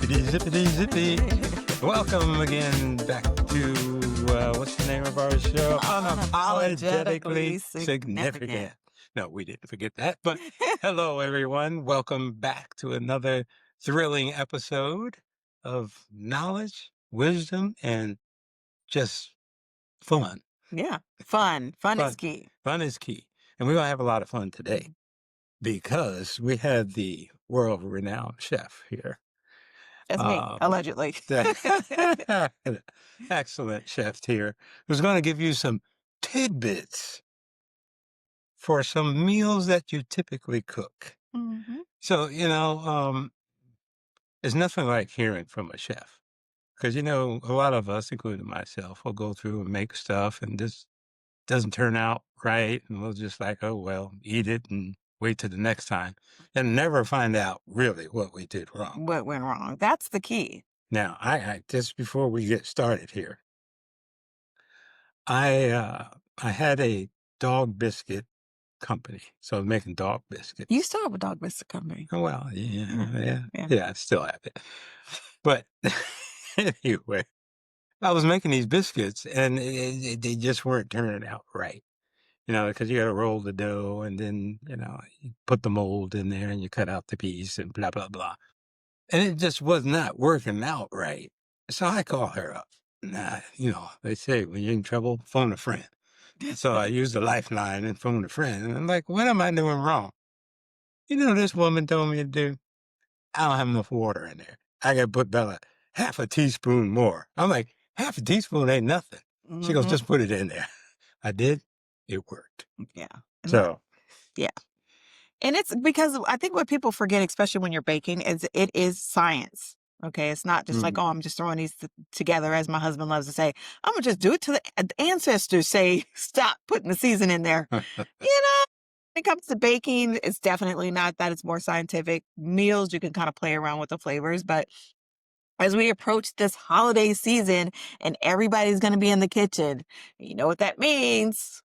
Zippity, zippity, zippy. Welcome again back to, what's the name of our show? Unapologetically Significant. No, we didn't forget that. But hello, everyone. Welcome back to another thrilling episode of knowledge, wisdom, and just fun. Yeah, fun. Fun is Fun. key. Fun is key. And we're going to have a lot of fun today because we have the world-renowned chef here. That's me, allegedly. Excellent chef here, who's going to give you some tidbits for some meals that you typically cook. Mhm. So, there's nothing like hearing from a chef. Because, a lot of us, including myself, will go through and make stuff and this doesn't turn out right. And we'll just like, oh, well, eat it and wait till the next time and never find out really what we did wrong. What went wrong? That's the key. Now, I just before we get started here, I had a dog biscuit company, so I was making dog biscuits. You still have a dog biscuit company. Oh, well, yeah, Yeah. I still have it. But anyway, I was making these biscuits, and they just weren't turning out right. Because you got to roll the dough, and then you put the mold in there, and you cut out the piece, and blah blah blah. And it just was not working out right. So I call her up. Nah, they say when you're in trouble, phone a friend. So I used the lifeline and phoned a friend. And I'm like, what am I doing wrong? This woman told me to do? I don't have enough water in there. I got to put about half a teaspoon more. I'm like, half a teaspoon ain't nothing. She goes, just put it in there. I did. It worked. Yeah. So. Yeah. And it's because I think what people forget, especially when you're baking, is it is science. Okay. It's not just like, oh, I'm just throwing these together, as my husband loves to say. I'm going to just do it to the ancestors say, stop putting the season in there. When it comes to baking, it's definitely not that. It's more scientific. Meals, you can kind of play around with the flavors. But as we approach this holiday season and everybody's going to be in the kitchen, you know what that means?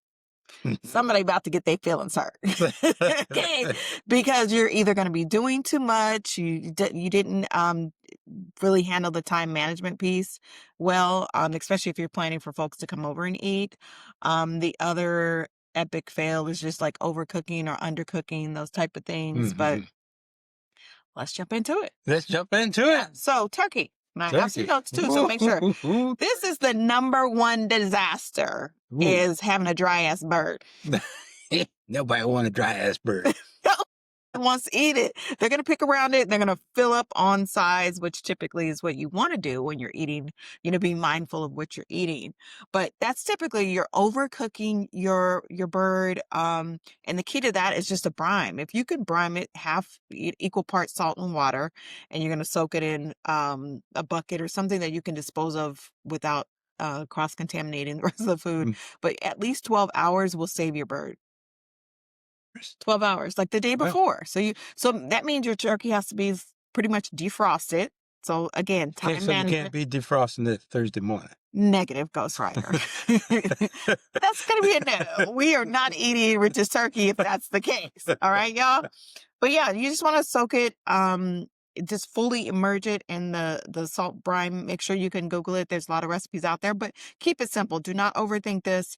Somebody about to get their feelings hurt. Okay, because you're either going to be doing too much, you didn't really handle the time management piece well, especially if you're planning for folks to come over and eat. The other epic fail is just like overcooking or undercooking, those type of things. But let's jump into it. Let's jump into it. So turkey. And I have some notes too, so make sure. This is the number one disaster is having a dry ass bird. Nobody want a dry ass bird. Wants to eat it. They're going to pick around it. They're going to fill up on sides, which typically is what you want to do when you're eating, be mindful of what you're eating. But that's typically you're overcooking your bird. And the key to that is just a brine. If you can brine it equal parts salt and water, and you're going to soak it in a bucket or something that you can dispose of without cross-contaminating the rest of the food. But at least 12 hours will save your bird. 12 hours, like the day before. So that means your turkey has to be pretty much defrosted. So again, time management. You can't be defrosting it Thursday morning. Negative, Ghost Rider. That's going to be a no. We are not eating Rich's turkey if that's the case. All right, y'all? But yeah, you just want to soak it, just fully immerse it in the salt brine. Make sure you can Google it. There's a lot of recipes out there, but keep it simple. Do not overthink this.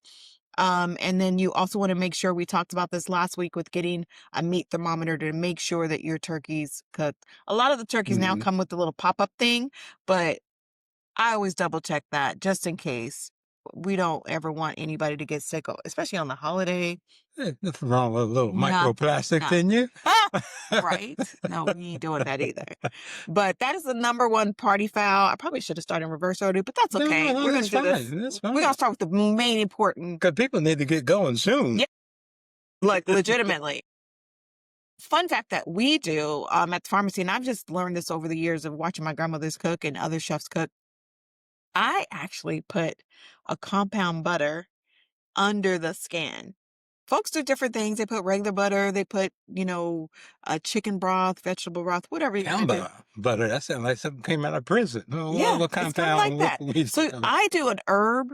And then you also want to make sure, we talked about this last week with getting a meat thermometer to make sure that your turkey's cooked. A lot of the turkeys now come with the little pop-up thing, but I always double check that just in case. We don't ever want anybody to get sick, especially on the holiday. Nothing wrong with a little microplastic in you. Right? No, we ain't doing that either. But that is the number one party foul. I probably should have started in reverse order, but that's okay. No, We're going to do this. That's fine. We're going to start with the main important. Because people need to get going soon. Yeah. Like, legitimately. Fun fact that we do at the pharmacy, and I've just learned this over the years of watching my grandmothers cook and other chefs cook. I actually put a compound butter under the skin. Folks do different things. They put regular butter. They put, chicken broth, vegetable broth, whatever you want to do. Butter. That sounds like something came out of prison. Yeah, it's kind of like that. So I do an herb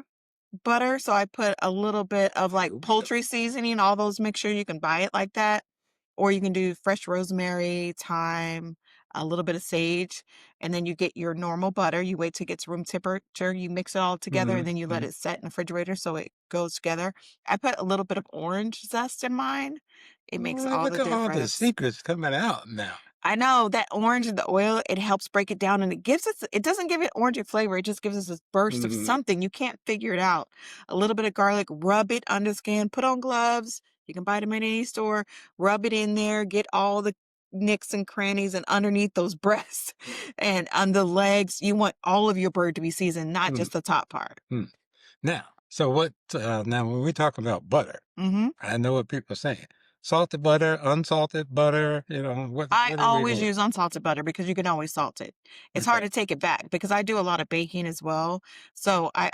butter. So I put a little bit of like poultry seasoning, all those. Make sure you can buy it like that. Or you can do fresh rosemary, thyme, a little bit of sage, and then you get your normal butter. You wait till it gets room temperature. You mix it all together, and Mhm, then you let mhm. it set in the refrigerator so it goes together. I put a little bit of orange zest in mine. It makes Boy, all look the at all the difference. secrets coming out now. I know that orange and the oil, it helps break it down and it doesn't give it orangey flavor. It just gives us this burst of Mhm. something. You can't figure it out. A little bit of garlic, rub it under the skin, put on gloves. You can buy them in any store. Rub it in there, get all the nicks and crannies and underneath those breasts and on the legs. You want all of your bird to be seasoned, not Mm, just the top part. mm. Now, so what, now when we talk about butter, Hmm. I know what people are saying. Salted butter, unsalted butter, I what are we always doing? use unsalted butter because you can always salt it. It's hard Okay, to take it back because I do a lot of baking as well. So I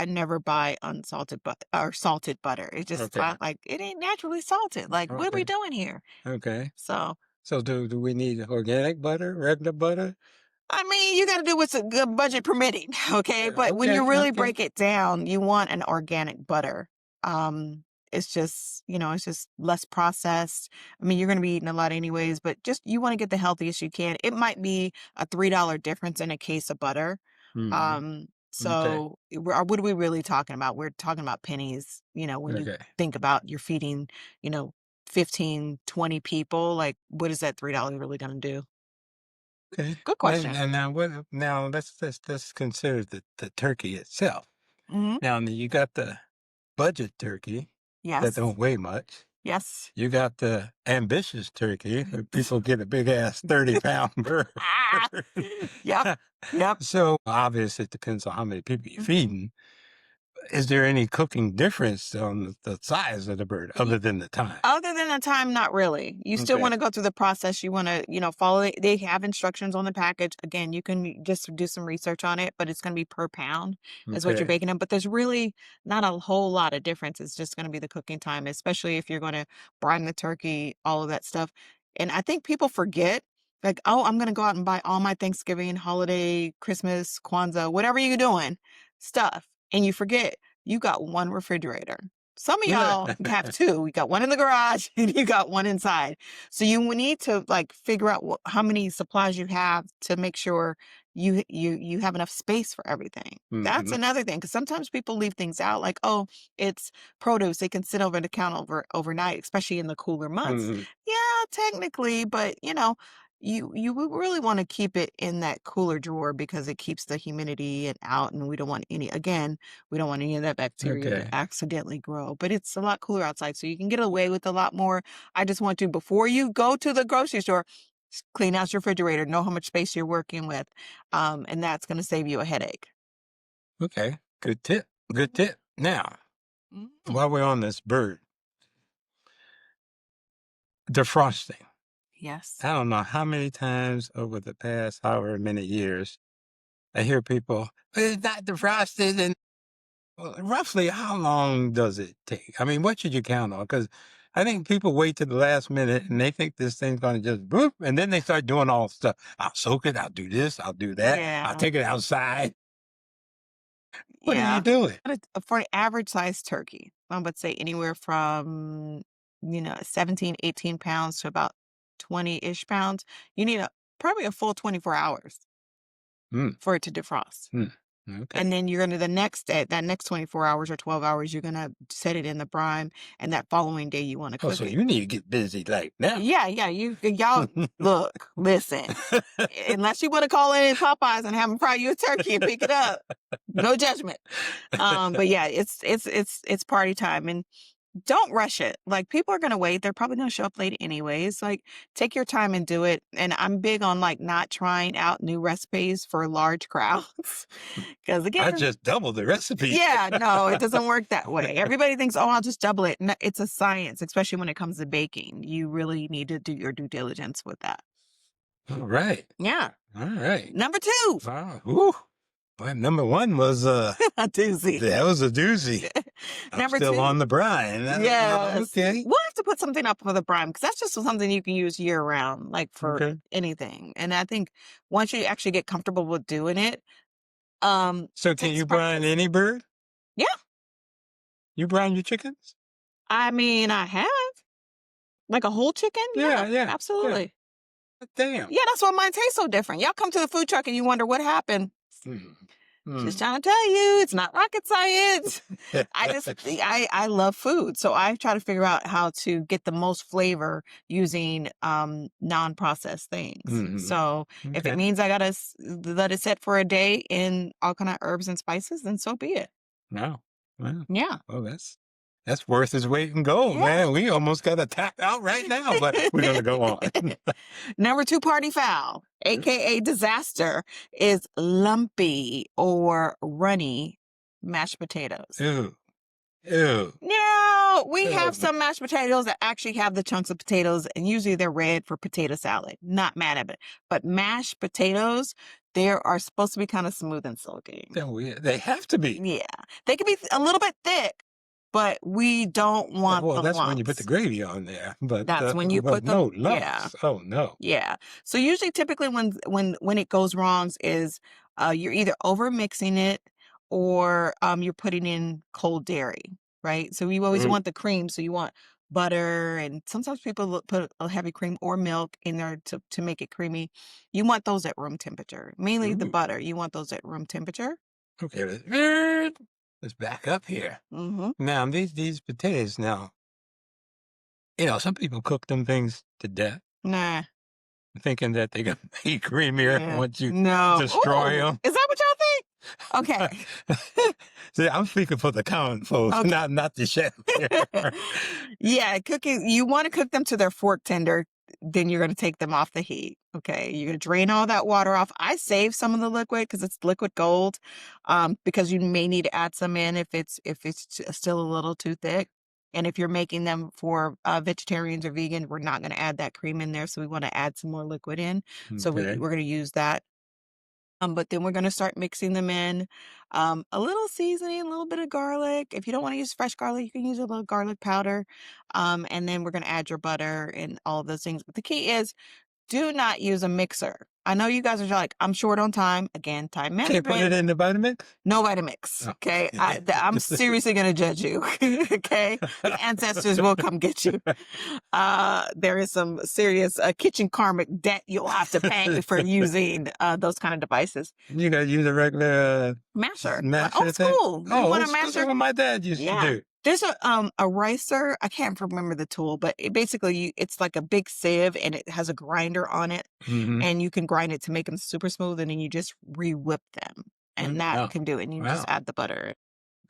never buy unsalted but or salted butter. It just okay, like it ain't naturally salted. Like what are we okay, doing here? okay. So So do we need organic butter, regular butter? I mean, you got to do what's a good budget permitting, okay? But when Okay, you really okay. break it down, you want an organic butter. It's just, it's just less processed. I mean, you're going to be eating a lot anyways, but just you want to get the healthiest you can. It might be a $3 difference in a case of butter. Mhm. Okay, What are we really talking about? We're talking about pennies, when you okay, think about you're feeding, you know, 15, 20 people, like what is that $3 really going to do? okay. Good And, question. and now what? Now let's consider the turkey itself. Hmm. Now you got the budget turkey that Yes. don't weigh much. Yes. You got the ambitious turkey where people get a big ass 30-pound bird. Ah! Yep. Yep. So obviously it depends on how many people you're Mhm. feeding. Is there any cooking difference on the size of the bird Ye other than the time? Other than the time, not really. You still Okay. wanna go through the process. You wanna, follow it. They have instructions on the package. Again, you can just do some research on it, but it's gonna be per pound is what you're Okay. baking them. But there's really not a whole lot of difference. It's just gonna be the cooking time, especially if you're gonna brine the turkey, all of that stuff. And I think people forget, like, "Oh, I'm gonna go out and buy all my Thanksgiving, holiday, Christmas, Kwanzaa, whatever you're doing, stuff," and you forget you got 1 refrigerator. Some of y'all have 2. You got 1 in the garage and you got 1 inside. So you will need to, like, figure out how many supplies you have to make sure you have enough space for everything. That's Mhm. another thing because sometimes people leave things out like, "Oh, it's produce. It can sit over the counter overnight, especially in the cooler months." Mhm. Yeah, technically, but, you would really wanna keep it in that cooler drawer because it keeps the humidity and out, and we don't want any of that bacteria to Okay. accidentally grow, but it's a lot cooler outside, so you can get away with a lot more. I just want to, before you go to the grocery store, clean out your refrigerator, know how much space you're working with, and that's going to save you a headache. Okay. Good tip. Good tip. Now, Mm. while we're on this bird, defrosting. Yes. I don't know how many times over the past however many years I hear people, it's not defrosted. And roughly how long does it take? I mean, what should you count on? Because I think people wait to the last minute and they think this thing's going to just boop. And then they start doing all stuff. I'll soak it. I'll do this. I'll do that. I'll Yeah. take it outside. What are you Yeah. doing? For an average sized turkey, I would say anywhere from, 17, 18 pounds to about 20-ish pounds. You need probably a full 24 hours Hmm. for it to defrost. Hmm. Okay. And then you're gonna the next day, that next 24 hours or 12 hours, you're gonna set it in the brine, and that following day you wanna Oh, cook so it. you need to get busy like now. Yeah, yeah, y'all look, listen, unless you wanna call in Popeyes and have them fry you a turkey and pick it up, no judgment. But yeah, it's party time, and don't rush it. Like, people are gonna wait. They're probably gonna show up late anyways. Like, take your time and do it. And I'm big on, like, not trying out new recipes for large crowds. Because I again, just doubled the recipe. yeah, no, it doesn't work that way. Everybody thinks, "Oh, I'll just double it." No, it's a science, especially when it comes to baking. You really need to do your due diligence with that. All right. Yeah. All right. Number 2, Wow. Whew. Well, number one was a doozy. that was a doozy. I'm Number still 2, on the brine. yes. Okay. We'll have to put something up for the brine because that's just something you can use year round, like, for Okay. anything. And I think once you actually get comfortable with doing it, So can takes you brine practice. any bird? Yeah. You brine your chickens? I mean, I have. Like a whole chicken? Yeah, Yeah, yeah, yeah. absolutely. Damn. Yeah, that's why mine tastes so different. Y'all come to the food truck and you wonder what happened. Mm. Just Mm. trying to tell you, it's not rocket science. I love food, so I try to figure out how to get the most flavor using non-processed things. Mhm. So if it Okay. means I gotta let it sit for a day in all kind of herbs and spices, then so be it. Wow. Wow. Yeah, Well, that's worth its weight in gold, yeah. man. We almost got to tap out right now, but we're gonna go on. Number two party foul, aka disaster, is lumpy or runny mashed potatoes. Ew. Ew. Now, we have Ew. some mashed potatoes that actually have the chunks of potatoes, and usually they're red for potato salad. Not mad at it. But mashed potatoes, they are supposed to be kind of smooth and silky. They have to be. Yeah. They can be a little bit thick, but we don't want Well, the that's when you put the lumps. gravy on there, That's when you but put them, no yeah. lumps. Oh no. Yeah. So usually typically when it goes wrong is you're either over mixing it or you're putting in cold dairy, right? So you always Mm. want the cream, so you want butter and sometimes people put a heavy cream or milk in there to make it creamy. You want those at room temperature. Mainly the Ooh. butter. You want those at room temperature. Okay, let's back up here. Mhm. Now these potatoes now, some people cook them things to death, Nah. thinking that they're gonna be creamier Yeah. once you No. destroy Ooh, them. is that what y'all think? Okay. See, I'm speaking for the common folks, Okay. not the chef here. Yeah, cooking, you want to cook them to their fork tender, then you're going to take them off the heat. Okay, you're going to drain all that water off. I save some of the liquid because it's liquid gold, because you may need to add some in if it's still a little too thick. And if you're making them for vegetarians or vegan, we're not going to add that cream in there, so we want to add some more liquid in. So Okay. we're going to use that. But then we're going to start mixing them in. A little seasoning, a little bit of garlic. If you don't want to use fresh garlic, you can use a little garlic powder. And then we're going to add your butter and all of those things. But the key is do not use a mixer. I know you guys are like, I'm short on time. Again, time Can't put it management. in the Vitamix? No Vitamix. Oh. Okay. I'm seriously going to judge you. Okay. The ancestors will come get you. There is some serious kitchen karmic debt you'll have to pay for using those kind of devices. You gotta use a regular Masher, like masher old thing? school. You Oh, want old a school, that's masher? what my dad used to Yeah. do. There's a ricer. I can't remember the tool, but basically it's like a big sieve and it has a grinder on it, Mhm. and you can grind it to make them super smooth, and then you just re-whip them, and that Wow. can do it. And you just Wow. add the butter.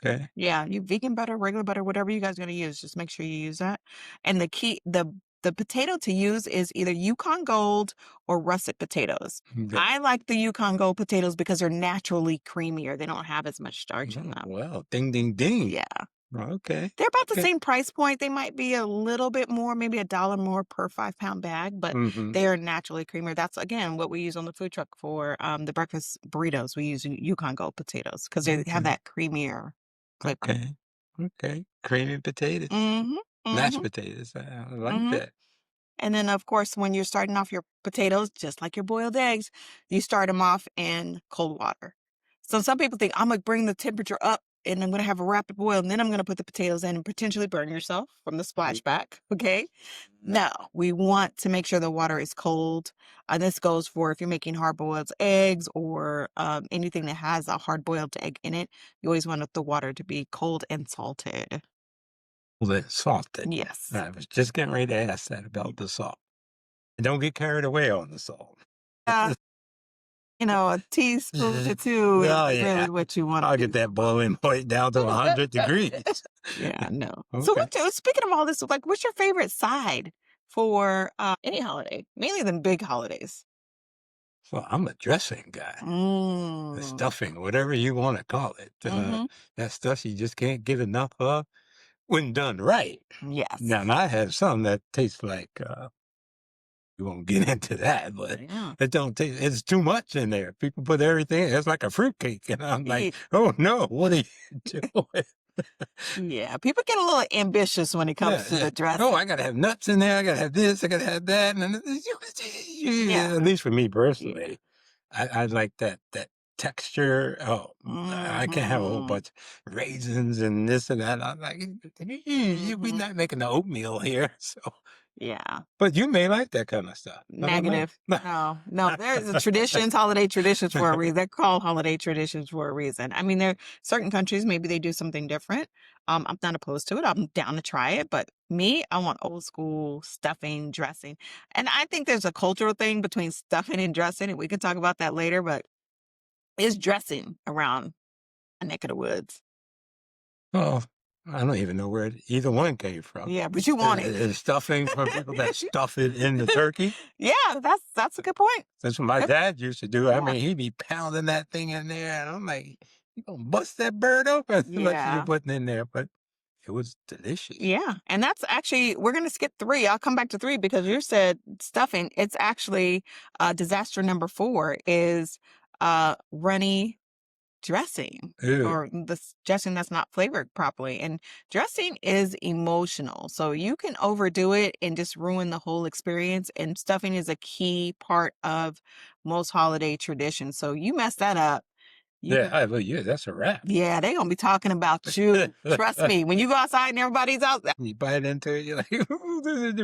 Okay. Yeah, you vegan butter, regular butter, whatever you guys are gonna use, just make sure you use that. And the potato to use is either Yukon Gold or russet potatoes. Okay. I like the Yukon Gold potatoes because they're naturally creamier. They don't have as much starch in Oh, them. well, ding, ding, ding. Yeah. Okay. They're about the Okay. same price point. They might be a little bit more, maybe $1 more per 5-pound bag, but Mhm. they are naturally creamier. That's again what we use on the food truck for the breakfast burritos. We use Yukon Gold potatoes because they have Okay. that creamier flavor. Okay. Okay. Creamy potatoes. Mm-hmm. Mashed Mm-hmm. potatoes. I like Mm-hmm. that. And then, of course, when you're starting off your potatoes, just like your boiled eggs, you start them off in cold water. So some people think I'm going to bring the temperature up and I'm going to have a rapid boil and then I'm going to put the potatoes in and potentially burn yourself from the splashback. Okay. No, we want to make sure the water is cold. And this goes for if you're making hard boiled eggs or anything that has a hard boiled egg in it. You always want the water to be cold and salted. Well, then salted. Yes. I was just getting ready to ask that about the salt. And don't get carried away on the salt. Uh, a teaspoon or two is Oh, yeah. really what you want I'll to get do. that boiling point down to 100 degrees. Yeah, no. So Okay. speaking of all this, like, what's your favorite side for any holiday? Mainly the big holidays. Well, I'm a dressing guy. The Mm. stuffing, whatever you want to call it. Mm-hmm. That stuff you just can't get enough of when done right. Yes. Now, I have some that taste like, we won't get into that, but Yeah. it don't taste, it's too much in there. People put everything, it's like a fruitcake. And I'm like, oh no, what are you doing? Yeah. People get a little ambitious when it comes to the dressing. Oh, I gotta have nuts in there. I gotta have this. I gotta have that. And Yeah. at least for me Yeah. personally, I like that texture. Oh, I can't have a whole Mm-hmm. bunch of raisins and this and that. I'm like, we're Mm-hmm. not making the oatmeal here. So Yeah. But you may like that kind of stuff. I don't know. Negative. No, there's a traditions, holiday traditions for a reason. They're called holiday traditions for a reason. I mean, there certain countries, maybe they do something different. I'm not opposed to it. I'm down to try it. But me, I want old school stuffing, dressing. And I think there's a cultural thing between stuffing and dressing, and we can talk about that later, but it's dressing around a neck of the woods. Oh, I don't even know where either one came from. Yeah, but you want it. Is stuffing from people that stuff it in the turkey? Yeah, that's a good point. That's what my Yep. dad used to do. I Yeah. mean, he'd be pounding that thing in there, and I'm like, "You gonna bust that bird open?" Like you're Yeah. putting in there, but it was delicious. Yeah. And that's actually, we're going to skip 3. I'll come back to 3 because you said stuffing. It's actually disaster number 4 is runny dressing Ew. or dressing that's not flavored properly. And dressing is emotional. So you can overdo it and just ruin the whole experience. And stuffing is a key part of most holiday traditions. So you mess that up. Yeah, that's a wrap. Yeah, they gonna be talking about you. Trust me. When you go outside and everybody's out there. You bite into it, you're like,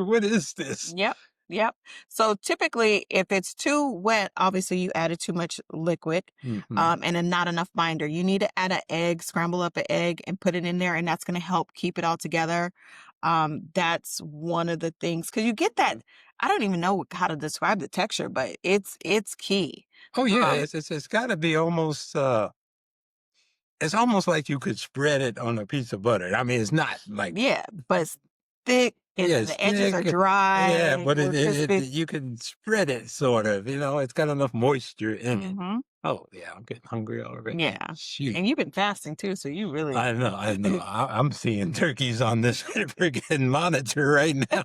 what is this? Yep. Yep. So typically, if it's too wet, obviously you added too much liquid, Mhm. and then not enough binder. You need to add an egg, scramble up an egg, and put it in there, and that's going to help keep it all together. That's one of the things because you get that. I don't even know how to describe the texture, but it's key. Oh yeah, Um, it's got to be almost. It's almost like you could spread it on a piece of butter. I mean, it's not like yeah, but it's thick, and yeah, it's the edges are thick. Yeah, dry but or crispy. you can spread it sort of. It's got enough moisture in it. Hmm. Oh yeah, I'm getting hungry already. Yeah, Shoot. and you've been fasting too, so you really. I know, I know. I'm seeing turkeys on this freaking monitor right now.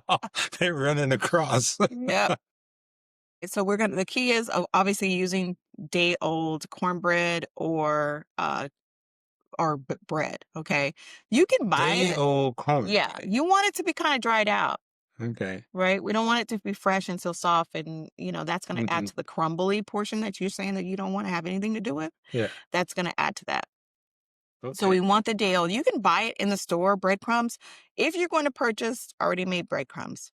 They're running across. Yep. So the key is obviously using day old cornbread or bread. Okay. You can buy Day it. old Yeah. cornbread. You want it to be kind of dried out, Okay. right? We don't want it to be fresh and still soft. And, that's going to add Hmm. to the crumbly portion that you're saying that you don't want to have anything to do with. Yeah. That's going to add to that. So Okay. we want the day old. You can buy it in the store, breadcrumbs, if you're going to purchase already made breadcrumbs.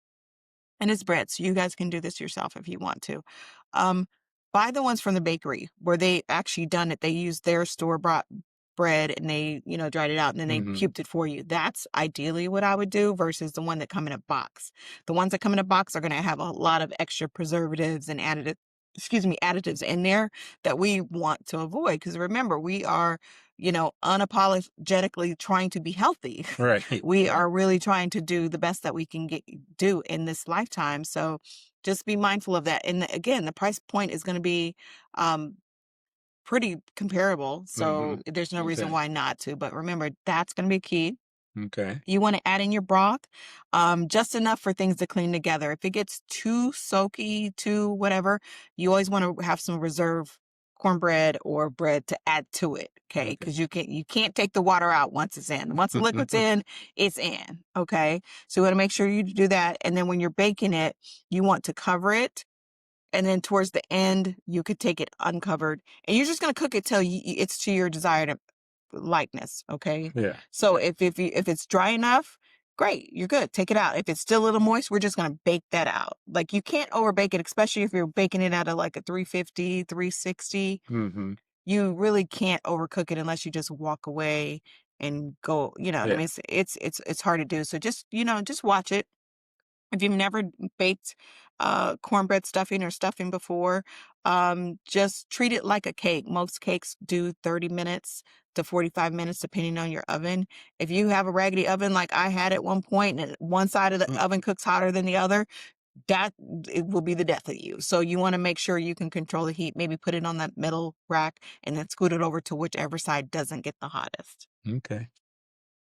And it's bread, so you guys can do this yourself if you want to. Um, Buy the ones from the bakery where they actually done it. They used their store-bought bread and they, dried it out and then they Hmm. cubed it for you. That's ideally what I would do versus the one that come in a box. The ones that come in a box are going to have a lot of extra preservatives and additives in there that we want to avoid. Because remember, we are, unapologetically trying to be healthy. Right. We are really trying to do the best that we can do in this lifetime. So just be mindful of that. And again, the price point is going to be um, pretty comparable. Hmm. So there's no reason Okay. why not to. But remember, that's going to be key. Okay. You want to add in your broth, just enough for things to clean together. If it gets too soaky, too whatever, you always want to have some reserve cornbread or bread to add to it. Okay, Okay. because you can't take the water out once it's in. Once the liquid's in, it's in. Okay, so you want to make sure you do that. And then when you're baking it, you want to cover it. And then towards the end, you could take it uncovered, and you're just going to cook it till it's to your desired likeness. Okay. Yeah. So if it's dry enough, great, you're good. Take it out. If it's still a little moist, we're just gonna bake that out. Like you can't overbake it, especially if you're baking it at like a 350, 360. Hmm. You really can't overcook it unless you just walk away and go. You know what I Yeah. mean? It's hard to do. So just watch it. If you've never baked cornbread stuffing or stuffing before, just treat it like a cake. Most cakes do 30 minutes to 45 minutes, depending on your oven. If you have a raggedy oven like I had at one point, and one side of the oven cooks hotter than the other, that it will be the death of you. So you want to make sure you can control the heat. Maybe put it on that middle rack and then scoot it over to whichever side doesn't get the hottest. Okay.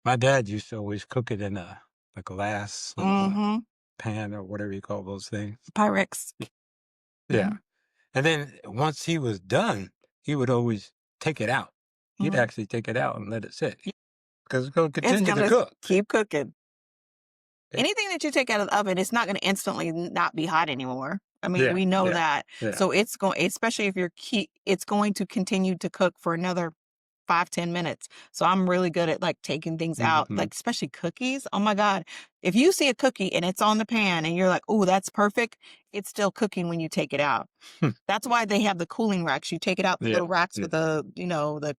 My dad used to always cook it in a glass Mm-hmm. pan or whatever you call those things. Pyrex. Yeah. And then once he was done, he would always take it out. He'd Mhm. actually take it out and let it sit because it's going to It's continue to gonna cook. keep cooking. Okay. Anything that you take out of the oven, it's not going to instantly not be hot anymore. I mean, Yeah. we know Yeah. that. Yeah. So it's going, especially if it's going to continue to cook for another 5-10 minutes. So I'm really good at like taking things out, Mhm. like especially cookies. Oh my God. If you see a cookie and it's on the pan and you're like, oh, that's perfect, it's still cooking when you take it out. That's why they have the cooling racks. You take it out, the Yeah, little racks yeah, with the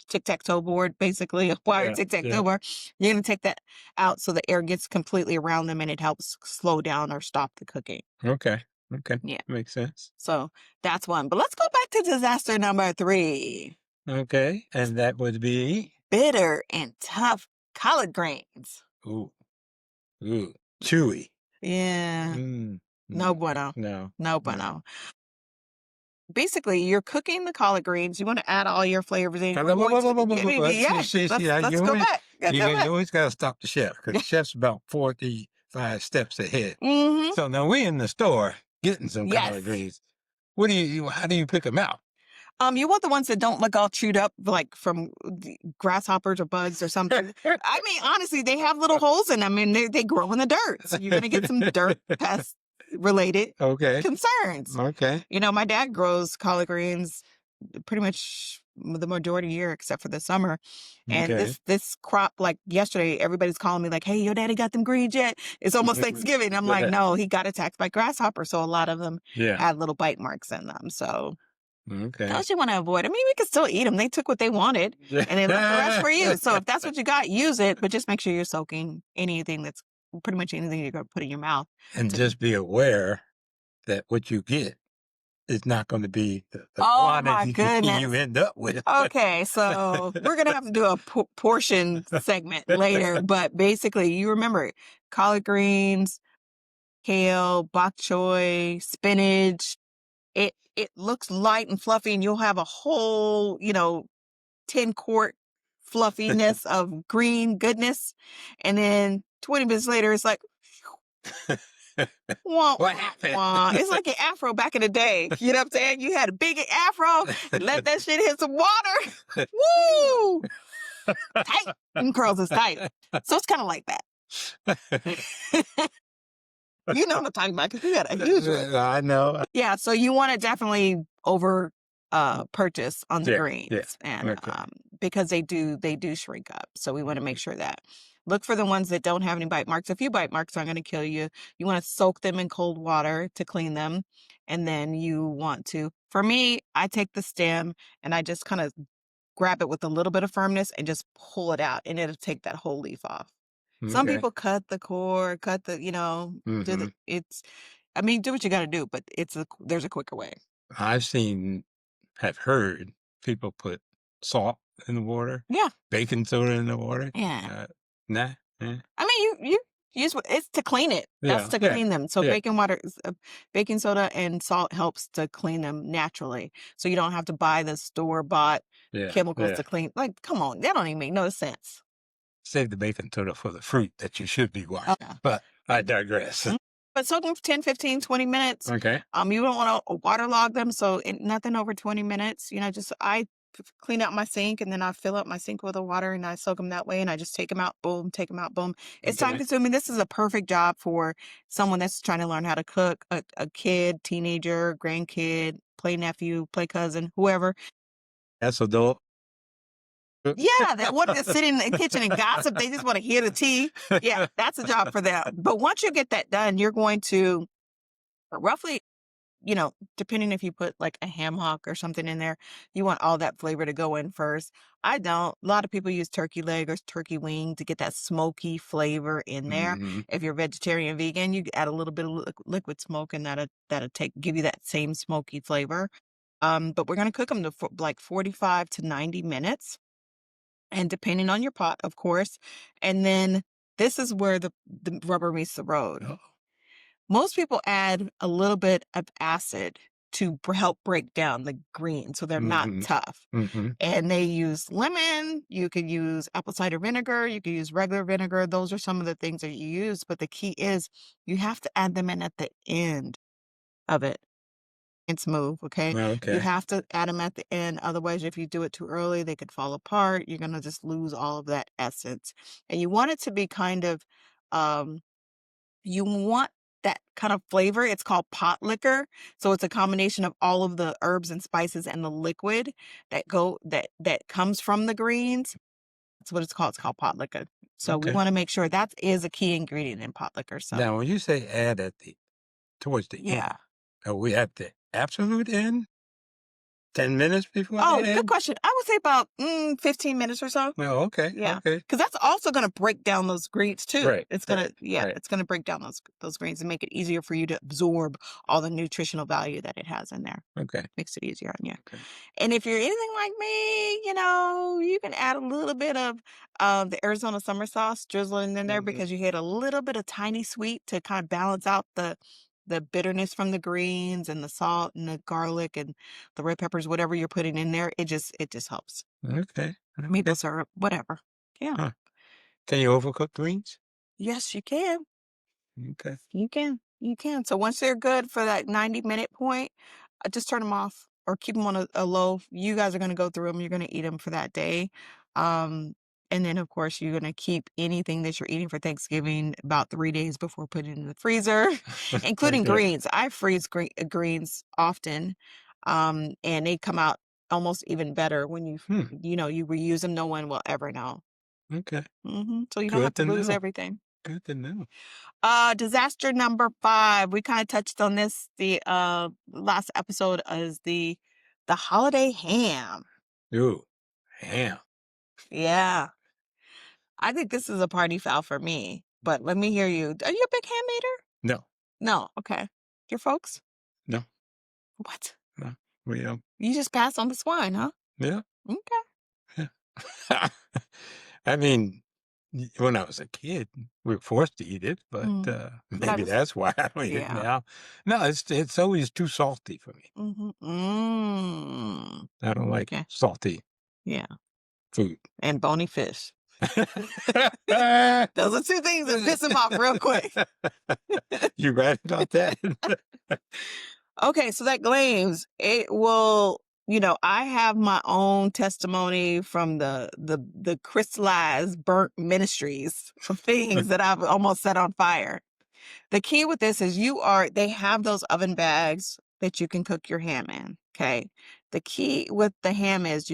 tic-tac-toe board, basically a wire yeah, yeah. tic-tac-toe board. You're going to take that out so the air gets completely around them and it helps slow down or stop the cooking. Okay, okay, Yeah. makes sense. So that's one. But let's go back to disaster number 3. Okay, and that would be? Bitter and tough collard greens. Ooh, ooh, chewy. Yeah. Mm, No mm, bueno. no, No no. bueno. Basically, you're cooking the collard greens. You want to add all your flavors in. Now, We're going to, yeah, yes, see, let's go back. Let's go you back. always gotta stop the chef, 'cause the chef's about 45 steps ahead. Mm-hmm. So now we in the store getting some Yes. collard greens. How do you pick them out? You want the ones that don't look all chewed up, like from the grasshoppers or bugs or something. I mean, honestly, they have little holes in them and they grow in the dirt. So you're going to get some dirt pest related Okay, concerns. okay, My dad grows collard greens pretty much the majority of the year except for the summer. And okay. this crop, like yesterday, everybody's calling me like, hey, your daddy got them greens yet? It's almost Thanksgiving. I'm like, no, he got attacked by grasshoppers. So a lot of them Yeah, had little bite marks in them. So okay. those you want to avoid. I mean, we can still eat them. They took what they wanted and they left the rest for you. So if that's what you got, use it. But just make sure you're soaking anything that's pretty much anything you're going to put in your mouth. And just be aware that what you get is not gonna be the Oh my quantity goodness. you end up with. Okay, so we're gonna have to do a portion segment later, but basically, you remember collard greens, kale, bok choy, spinach. It looks light and fluffy, and you'll have a whole 10 quart fluffiness of green goodness, and then 20 minutes later, it's like wah, What wah, happened? wah. It's like an afro back in the day. You know what I'm saying? You had a big afro, let that shit hit some water. Woo! Tight. And curls is tight. So it's kind of like that. You know what I'm talking about because you had a huge one. I know. Yeah, so you want to definitely over purchase on the Yeah, greens yeah, and okay. because they do shrink up. So we want to make sure that. Look for the ones that don't have any bite marks. A few bite marks aren't going to kill you. You want to soak them in cold water to clean them. And then you want to, for me, I take the stem and I just kind of grab it with a little bit of firmness and just pull it out and it'll take that whole leaf off. Some Okay. people cut the core, cut the, Mhm. do what you got to do, but there's a quicker way. I've have heard people put salt in the water, Yeah. baking soda in the water. Yeah. Nah, eh. I mean, you use it's to clean it. That's Yeah, to yeah, clean them. So yeah, baking soda and salt helps to clean them naturally. So you don't have to buy the store-bought yeah, chemicals yeah. to clean. Like, come on, that don't even make no sense. Save the baking soda for the fruit that you should be washing. Okay. But I digress. But soak them for 10, 15, 20 minutes. Okay. You don't want to waterlog them, so nothing over 20 minutes. I clean out my sink and then I fill up my sink with the water and I soak them that way and I just take them out, boom, take them out, boom. It's time Okay. consuming. This is a perfect job for someone that's trying to learn how to cook, a kid, teenager, grandkid, play nephew, play cousin, whoever. That's adult. Yeah, that want to sit in the kitchen and gossip. They just want to hear the tea. Yeah, that's a job for them. But once you get that done, you're going to roughly, depending if you put like a ham hock or something in there, you want all that flavor to go in first. I don't. A lot of people use turkey leg or turkey wing to get that smoky flavor in there. Mhm. If you're vegetarian, vegan, you add a little bit of liquid smoke and that'll give you that same smoky flavor. But we're going to cook them for like 45 to 90 minutes. And depending on your pot, of course. And then this is where the rubber meets the road. Oh. Most people add a little bit of acid to help break down the green so they're not Mhm. tough. Mhm. And they use lemon, you could use apple cider vinegar, you could use regular vinegar. Those are some of the things that you use. But the key is you have to add them in at the end of it. It's move, okay? You Okay. have to add them at the end. Otherwise, if you do it too early, they could fall apart. You're going to just lose all of that essence. And you want it to be kind of, um, you want that kind of flavor. It's called pot liquor. So it's a combination of all of the herbs and spices and the liquid that comes from the greens. That's what it's called. It's called pot liquor. So we Okay. want to make sure that is a key ingredient in pot liquor. So Now, when you say add towards the yeah. end, are we at the absolute end? 10 minutes before the Oh, good end? question. I would say about 15 minutes or so. Well, okay, Yeah, okay. because that's also gonna break down those greens too. Right, It's right, gonna yeah, right. it's gonna break down those greens and make it easier for you to absorb all the nutritional value that it has in there. Okay, Makes it easier on you. okay. And if you're anything like me, you can add a little bit of the Arizona summer sauce, drizzle it in there Mhm. because you get a little bit of tiny sweet to kind of balance out the bitterness from the greens and the salt and the garlic and the red peppers, whatever you're putting in there. It just helps. Okay, Maple okay. syrup, whatever. Yeah. Huh. Can you overcook greens? Yes, you can. Okay. You can. You can. So once they're good for that 90-minute point, just turn them off or keep them on a low. You guys are going to go through them. You're going to eat them for that day. Um, and then, of course, you're going to keep anything that you're eating for Thanksgiving about 3 days before putting it in the freezer, including Okay. greens. I freeze greens often, and they come out almost even better when Hmm, you reuse them. No one will ever know. okay. So you don't have Good to to lose know. everything. Good to know. Disaster number 5. We kind of touched on this the last episode is the holiday ham. Ooh, ham. Yeah. I think this is a party foul for me. But let me hear you. Are you a big ham eater? No, No. Okay. Your folks? no, What? no. We You just pass on the swine, huh? yeah, Okay. yeah. I mean, when I was a kid, we were forced to eat it, but Mm. But I maybe just that's why I don't eat it yeah. now. No, it's always too salty for me. Mm. I don't like Okay. salty Yeah. food. And bony fish. Those are two things that piss him off real quick. You right about that? Okay, so that glaze, it will, I have my own testimony from the crystallized burnt ministries of things that I've almost set on fire. The key with this is they have those oven bags that you can cook your ham in. Okay. The key with the ham is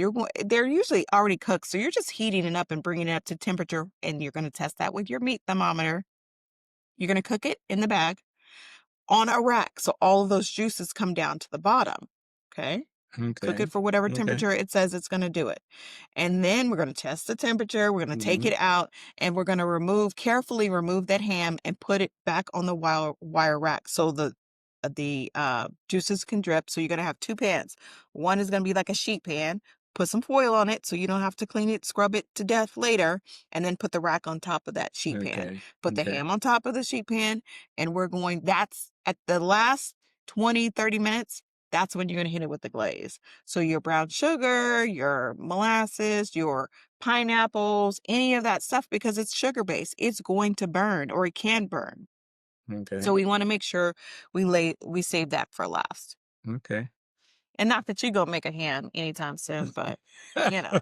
they're usually already cooked. So you're just heating it up and bringing it up to temperature and you're going to test that with your meat thermometer. You're going to cook it in the bag on a rack. So all of those juices come down to the bottom. Okay. Cook Okay, it for whatever okay. temperature it says it's going to do it. And then we're going to test the temperature. We're going to take Mhm. it out and we're going to carefully remove that ham and put it back on the wire rack so the juices can drip. So you're going to have 2 pans. One is going to be like a sheet pan. Put some foil on it so you don't have to clean it, scrub it to death later, and then put the rack on top of that sheet pan. Okay, Put the okay, ham on top of the sheet pan, and that's at the last 20, 30 minutes. That's when you're going to hit it with the glaze. So your brown sugar, your molasses, your pineapples, any of that stuff, because it's sugar based, it's going to burn or it can burn. okay, So we want to make sure we save that for last. okay. And not that you're gonna make a ham anytime soon, but you know,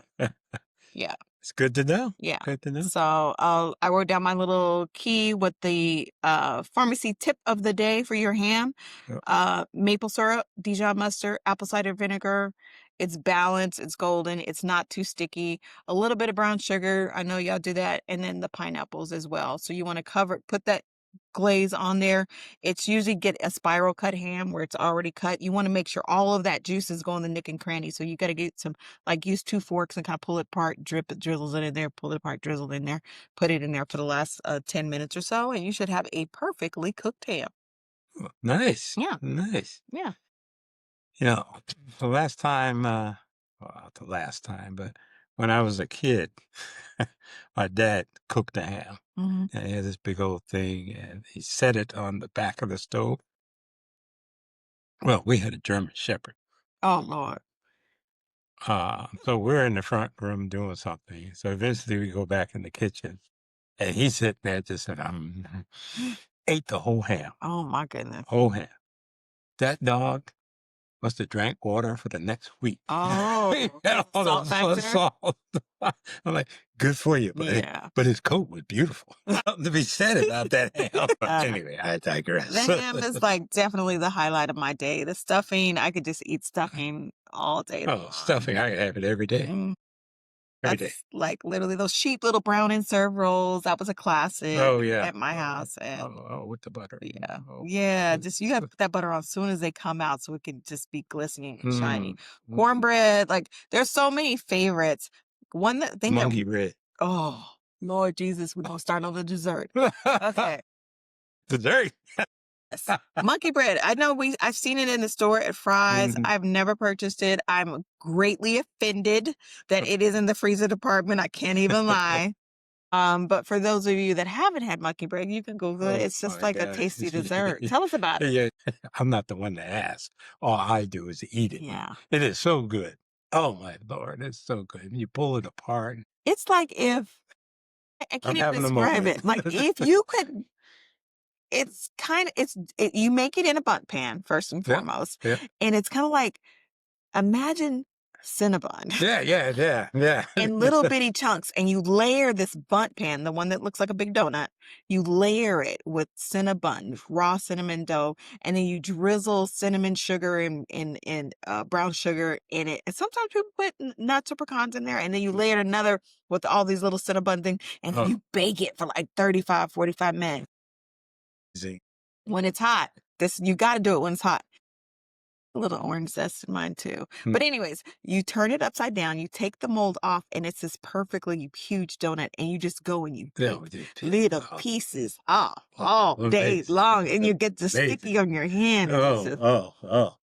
yeah. It's good to know. Yeah. Good to know. So I wrote down my little key with the pharmacy tip of the day for your ham. Yep. Maple syrup, Dijon mustard, apple cider vinegar. It's balanced, it's golden, it's not too sticky. A little bit of brown sugar. I know y'all do that. And then the pineapples as well. So you want to put that glaze on there. It's usually get a spiral cut ham where it's already cut. You want to make sure all of that juice is going the nick and cranny. So you got to get some use 2 forks and kind of pull it apart, drizzles it in there, pull it apart, drizzle it in there, put it in there for the last 10 minutes or so, and you should have a perfectly cooked ham. Nice, Yeah, nice. yeah. You know, the last time, well, not the last time, but when I was a kid, my dad cooked a ham. Hmm. And he had this big old thing, and he set it on the back of the stove. Well, we had a German Shepherd. Oh Lord. So we're in the front room doing something. So eventually we go back in the kitchen, and he's sitting there just ate the whole ham, Oh my goodness. whole ham. That dog. must have drank water for the next week. Oh, And all the salt factor? salt. I'm like, good for you, Yeah. but his coat was beautiful. Something to be said about that ham. Anyway, I digress. The ham is like definitely the highlight of my day. The stuffing, I could just eat stuffing all day Oh, long. stuffing, I have it every day. Mm, Every day. That's like literally those cheap little brown and serve rolls. That was a classic Oh, yeah. at my house. And with the butter. yeah, Oh, yeah, just you gotta it's put that butter on as soon as they come out so it can just be glistening and shiny. mm, Cornbread, like there's so many favorites. One thing that monkey bread. oh Lord Jesus, we're gonna start on the dessert. Okay. Dessert. Yes. Monkey bread. I know I've seen it in the store at Fry's. Mhm. I've never purchased it. I'm greatly offended that it is in the freezer department. I can't even lie. But for those of you that haven't had monkey bread, you can Google it. Oh It's just my like a God. tasty dessert. Tell us about it. Yeah, I'm not the one to ask. All I do is eat it. Yeah. It is so good. Oh my Lord, it's so good. You pull it apart. It's like if I I'm can't even having a describe moment. it. Like if you could it's kind of you make it in a bundt pan first and Yeah, foremost. yeah. And it's kind of like imagine Cinnabon. Yeah. In little bitty chunks, and you layer this bundt pan, the one that looks like a big donut, you layer it with Cinnabon, raw cinnamon dough, and then you drizzle cinnamon sugar and brown sugar in it. And sometimes people put nuts or pecans in there, and then you layer another with all these little Cinnabon things, and then Oh, you bake it for like 35, 45 minutes. amazing. When it's hot, you got to do it when it's hot. A little orange zest in mine too. Mm. But anyways, you turn it upside down, you take the mold off, and it's this perfectly huge donut, and you just go and you No, take dude. little Oh, pieces oh, all day amazing. long, and you get the Amazing. sticky on your hand. And it's just, Oh.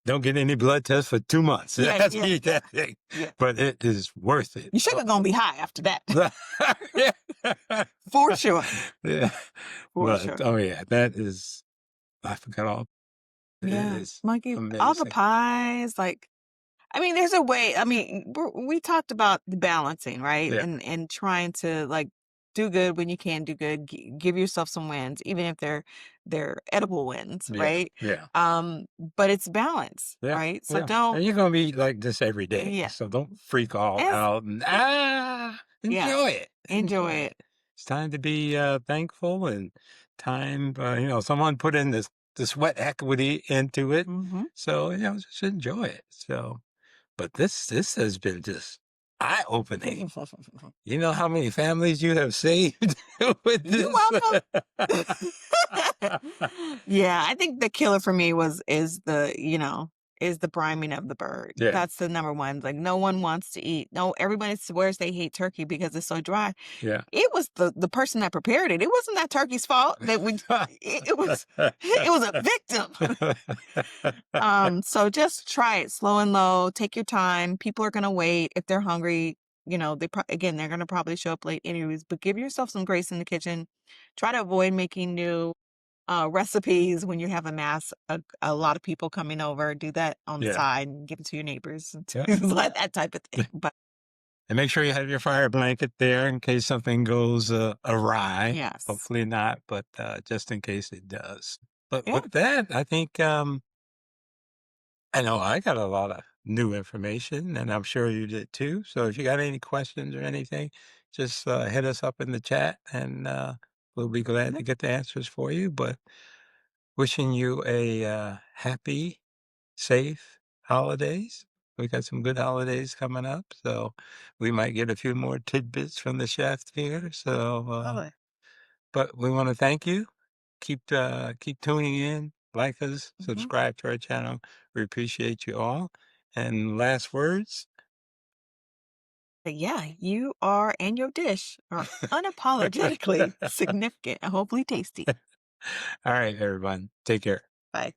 Don't get any blood tests for 2 months. Yeah, That's yeah, eat that thing. yeah. But it is worth it. Your sugar gonna be high after that, Yeah. for sure. Yeah. For But sure. oh yeah, that is I forgot all. It Yeah, is monkey, all the amazing. pies, like. I mean, there's a way. I mean, we talked about the balancing, right? Yeah. And trying to like do good when you can do good. Give yourself some wins, even if they're edible wins, Yeah. right? Yeah. But it's balance, Yeah. right? So Yeah. don't, And you're gonna be like this every day. yeah, So don't freak all Yes. out and yeah, enjoy it. enjoy it. It's time to be thankful and time someone put in the sweat equity into it. Hmm So, just enjoy it. So but this has been just eye-opening. You know how many families you have saved with this? You're welcome. Yeah, I think the killer for me is the priming of the bird. Yeah. That's the number one. Like no one wants to eat. No, everybody swears they hate turkey because it's so dry. Yeah. It was the person that prepared it. It wasn't that turkey's fault that it was a victim. So just try it slow and low. Take your time. People are gonna wait if they're hungry. They're gonna probably show up late anyways. But give yourself some grace in the kitchen. Try to avoid making new recipes when you have a lot of people coming over. Do that on the Yeah. side and give it to your neighbors and Yeah. like that type of thing. But And make sure you have your fire blanket there in case something goes awry. yes, Hopefully not, but just in case it does. But Yeah. with that, I think I know I got a lot of new information, and I'm sure you did too. So if you got any questions or anything, just hit us up in the chat, and we'll be glad to get the answers for you. But wishing you a happy, safe holidays. We got some good holidays coming up, so we might get a few more tidbits from the chef here. So, Lovely. but we want to thank you. Keep tuning in, like us, Mhm. subscribe to our channel. We appreciate you all. And last words. But yeah, you are and your dish are unapologetically significant and hopefully tasty. All right, everyone. Take care. Bye.